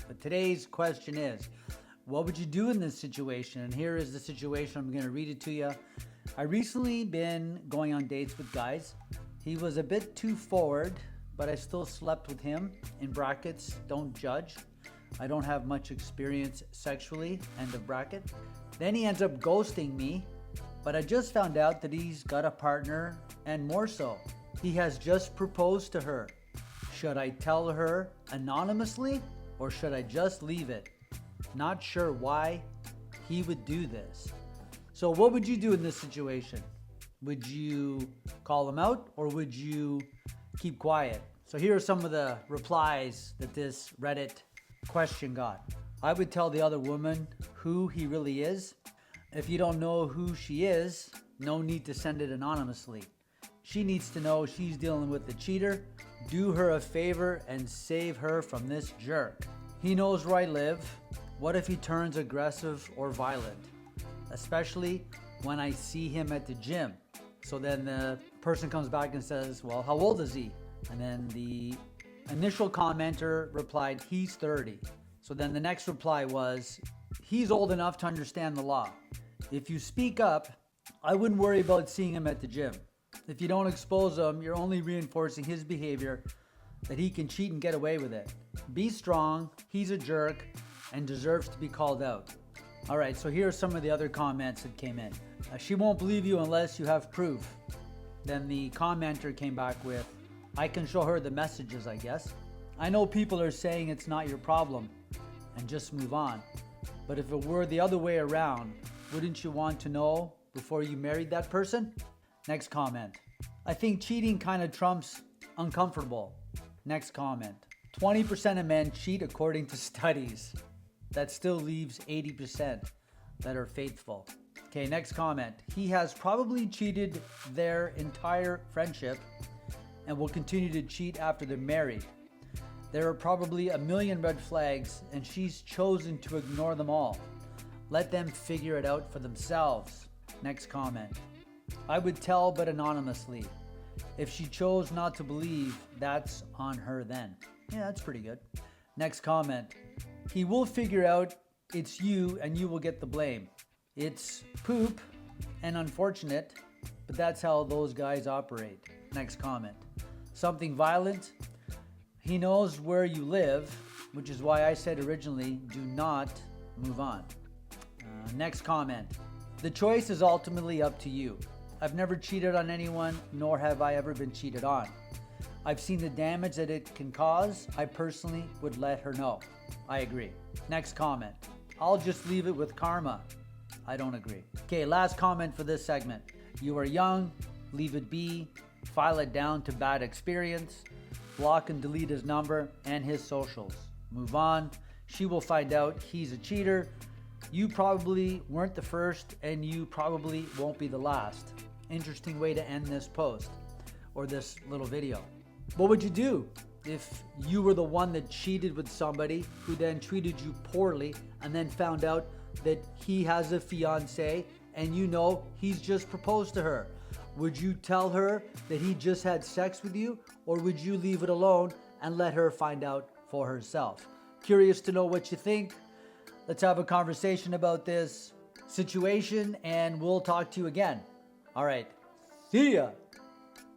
But today's question is, what would you do in this situation? And here is the situation. I'm going to read it to you. I recently been going on dates with guys. He was a bit too forward, but I still slept with him. In brackets, don't judge. I don't have much experience sexually, end of bracket. Then he ends up ghosting me, but I just found out that he's got a partner, and more so, he has just proposed to her. Should I tell her anonymously or should I just leave it? Not sure why he would do this. So what would you do in this situation? Would you call him out or would you keep quiet? So here are some of the replies that this Reddit question got. I would tell the other woman who he really is. If you don't know who she is, no need to send it anonymously. She needs to know she's dealing with the cheater. Do her a favor and save her from this jerk. He knows where I live. What if he turns aggressive or violent? Especially when I see him at the gym. So then the person comes back and says, well, how old is he? And then the initial commenter replied, he's 30. So then the next reply was, he's old enough to understand the law. If you speak up, I wouldn't worry about seeing him at the gym. If you don't expose him, you're only reinforcing his behavior that he can cheat and get away with it. Be strong, he's a jerk, and deserves to be called out. All right, so here are some of the other comments that came in. She won't believe you unless you have proof. Then the commenter came back with, I can show her the messages, I guess. I know people are saying it's not your problem and just move on. But if it were the other way around, wouldn't you want to know before you married that person? Next comment. I think cheating kind of trumps uncomfortable. Next comment. 20% of men cheat according to studies. That still leaves 80% that are faithful. Okay, next comment. He has probably cheated their entire friendship and will continue to cheat after they're married. There are probably a million red flags and she's chosen to ignore them all. Let them figure it out for themselves. Next comment. I would tell, but anonymously. If she chose not to believe, that's on her then. Yeah, that's pretty good. Next comment. He will figure out it's you and you will get the blame. It's poop and unfortunate, but that's how those guys operate. Next comment. Something violent. He knows where you live, which is why I said originally, do not move on. Next comment. The choice is ultimately up to you. I've never cheated on anyone, nor have I ever been cheated on. I've seen the damage that it can cause. I personally would let her know. I agree. Next comment. I'll just leave it with karma. I don't agree. Okay, last comment for this segment. You are young, leave it be, file it down to bad experience, block and delete his number and his socials. Move on. She will find out he's a cheater. You probably weren't the first and you probably won't be the last. Interesting way to end this post or this little video. What would you do if you were the one that cheated with somebody who then treated you poorly and then found out that he has a fiance and you know he's just proposed to her? Would you tell her that he just had sex with you or would you leave it alone and let her find out for herself? Curious to know what you think. Let's have a conversation about this situation and we'll talk to you again. All right. See ya.